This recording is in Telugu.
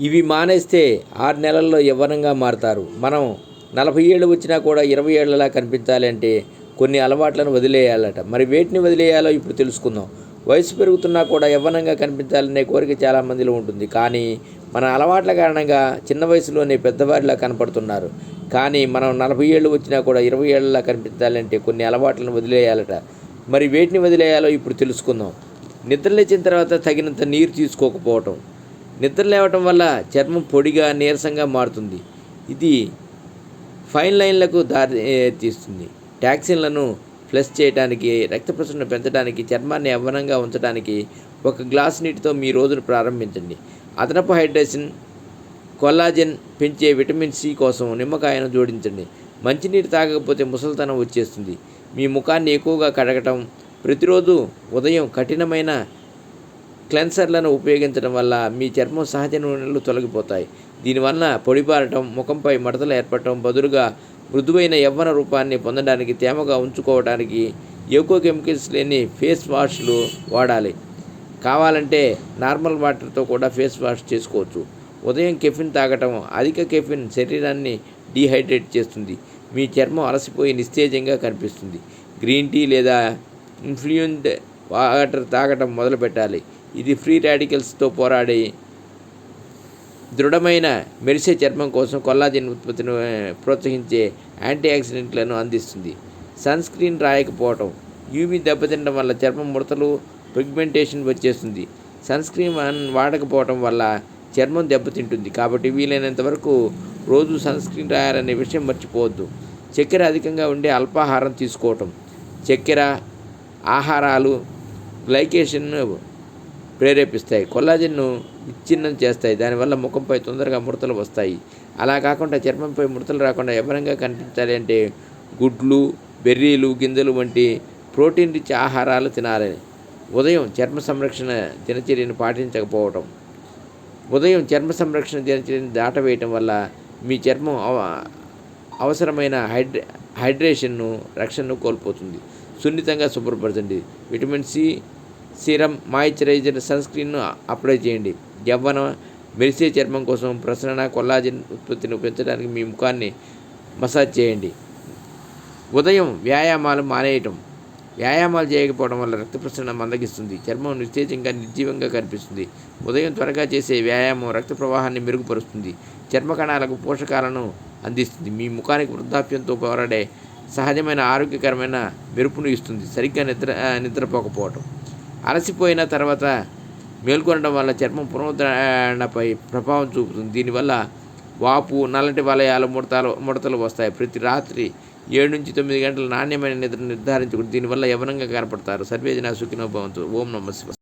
ఇవి మానేస్తే 6 నెలల్లో యవ్వనంగా మారతారు. మనం 40 ఏళ్ళు వచ్చినా కూడా 20 ఏళ్లలా కనిపించాలి అంటే కొన్ని అలవాట్లను వదిలేయాలట. మరి వేటిని వదిలేయాలో ఇప్పుడు తెలుసుకుందాం. వయసు పెరుగుతున్నా కూడా యవ్వనంగా కనిపించాలనే కోరిక చాలామందిలో ఉంటుంది. కానీ మన అలవాట్ల కారణంగా చిన్న వయసులోనే పెద్దవారిలా కనపడుతున్నారు. కానీ మనం 40 ఏళ్ళు వచ్చినా కూడా 20 ఏళ్లలా కనిపించాలంటే కొన్ని అలవాట్లను వదిలేయాలట. మరి వేటిని వదిలేయాలో ఇప్పుడు తెలుసుకుందాం. నిద్ర లేచిన తర్వాత తగినంత నీరు తీసుకోకపోవటం. నిద్ర లేవటం వల్ల చర్మం పొడిగా నీరసంగా మారుతుంది. ఇది ఫైన్ లైన్లకు దారి తీస్తుంది. టాక్సిన్లను ఫ్లష్ చేయడానికి, రక్త ప్రసరణ పెంచడానికి, చర్మాన్ని యవ్వనంగా ఉంచడానికి 1 గ్లాసు నీటితో మీ రోజును ప్రారంభించండి. అదనపు హైడ్రేషన్, కొల్లాజెన్ పెంచే విటమిన్ సి కోసం నిమ్మకాయను జోడించండి. మంచినీరు తాగకపోతే ముసలితనం వచ్చేస్తుంది. మీ ముఖాన్ని ఎక్కువగా కడగటం, ప్రతిరోజు ఉదయం కఠినమైన క్లెన్సర్లను ఉపయోగించడం వల్ల మీ చర్మం సహజ నూనెలు తొలగిపోతాయి. దీనివల్ల పొడిబారటం, ముఖంపై మడతలు ఏర్పడటం బదులుగా మృదువైన యవ్వన రూపాన్ని పొందడానికి, తేమగా ఉంచుకోవడానికి ఎక్కువ కెమికల్స్ లేని ఫేస్ వాష్లు వాడాలి. కావాలంటే నార్మల్ వాటర్తో కూడా ఫేస్ వాష్ చేసుకోవచ్చు. ఉదయం కెఫిన్ తాగటం. అధిక కెఫిన్ శరీరాన్ని డీహైడ్రేట్ చేస్తుంది. మీ చర్మం అలసిపోయి నిస్తేజంగా కనిపిస్తుంది. గ్రీన్ టీ లేదా ఇన్ఫ్యూజ్డ్ వాటర్ తాగటం మొదలుపెట్టాలి. ఇది ఫ్రీ రాడికల్స్తో పోరాడి దృఢమైన మెరిసే చర్మం కోసం కొల్లాజెన్ ఉత్పత్తిని ప్రోత్సహించే యాంటీ ఆక్సిడెంట్లను అందిస్తుంది. సన్ స్క్రీన్ రాయకపోవటం. యూవీ దెబ్బతినడం వల్ల చర్మం ముడతలు, పిగ్మెంటేషన్ వచ్చేస్తుంది. సన్ స్క్రీన్ వాడకపోవటం వల్ల చర్మం దెబ్బతింటుంది. కాబట్టి వీలైనంత వరకు రోజు సన్ స్క్రీన్ రాయాలనే విషయం మర్చిపోవద్దు. చక్కెర అధికంగా ఉండే అల్పాహారం తీసుకోవటం. చక్కెర ఆహారాలు గ్లైకేషన్ను ప్రేరేపిస్తాయి, కొల్లాజెన్ను విచ్ఛిన్నం చేస్తాయి. దానివల్ల ముఖంపై తొందరగా ముడతలు వస్తాయి. అలా కాకుండా చర్మంపై ముడతలు రాకుండా యవ్వనంగా కనిపించాలి అంటే గుడ్లు, బెర్రీలు, గింజలు వంటి ప్రోటీన్ రిచ్ ఆహారాలు తినాలి. ఉదయం చర్మ సంరక్షణ దినచర్యను పాటించకపోవటం. ఉదయం చర్మ సంరక్షణ దినచర్యను దాటవేయటం వల్ల మీ చర్మం అవసరమైన హైడ్రేషన్ను, రక్షణను కోల్పోతుంది. సున్నితంగా శుభ్రపరచండి. విటమిన్ సి సీరం, మాయిశ్చరైజర్, సన్ స్క్రీన్ను అప్లై చేయండి. యవ్వన మెరిసే చర్మం కోసం ప్రసరణ, కొల్లాజెన్ ఉత్పత్తిని పెంచడానికి మీ ముఖాన్ని మసాజ్ చేయండి. ఉదయం వ్యాయామాలు మానేయటం. వ్యాయామాలు చేయకపోవడం వల్ల రక్త ప్రసరణ మందగిస్తుంది. చర్మం నిస్తేజంగా, నిర్జీవంగా కనిపిస్తుంది. ఉదయం త్వరగా చేసే వ్యాయామం రక్త ప్రవాహాన్ని మెరుగుపరుస్తుంది. చర్మ కణాలకు పోషకాలను అందిస్తుంది. మీ ముఖానికి వృద్ధాప్యంతో పోరాడే సహజమైన ఆరోగ్యకరమైన మెరుపును ఇస్తుంది. సరిగ్గా నిద్రపోకపోవటం. అలసిపోయిన తర్వాత మేల్కొనడం వల్ల చర్మం పునరుద్ధరణపై ప్రభావం చూపుతుంది. దీనివల్ల వాపు, నల్లటి వలయాలు, ముడతలు వస్తాయి. ప్రతి రాత్రి 7 నుంచి 9 గంటల నాణ్యమైన నిద్ర నిర్ధారించుకుంటే దీనివల్ల యవ్వనంగా కనపడతారు. సర్వేజన సుఖినో భవంతు. ఓం నమః శివాయ.